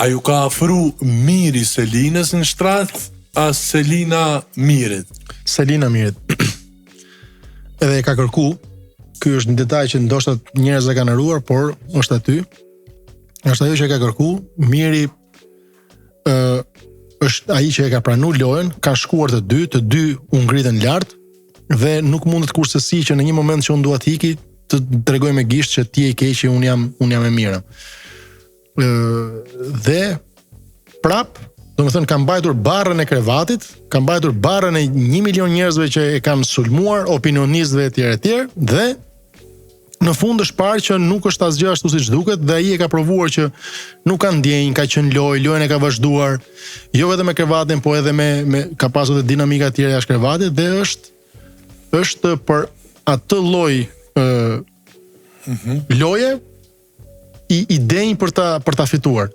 A ju ka afru Miri Selinës në shtrat, a Selina Mirit? Selina Mirit. Edhe e ka kërku, ky është një detaj që ndoshta njerëz e kanë haruar, por është aty. Është ajo që e ka kërku, Miri është ai që e ka pranuar lojën, ka shkuar të dy u ngritën lart dhe nuk mundet kurse që në një moment që unë dua të iki, të tregoj me gisht që ti je i keq, unë jam e mira. Dhe prap, domethënë ka mbajtur barrën e krevatit, ka mbajtur barrën e 1 milion njerëzve që e kanë sulmuar, opinionistëve etj. Dhe në fund është parë që nuk është asgjë ashtu siç duket dhe ai e ka provuar që nuk ka ndjenjë, ka qenë lojën e ka vazhduar, jo vetëm me krevatin, po edhe me ka pasur edhe dinamika të tjera jashtë krevatit dhe është për atë lloj loje i denj për ta fituar.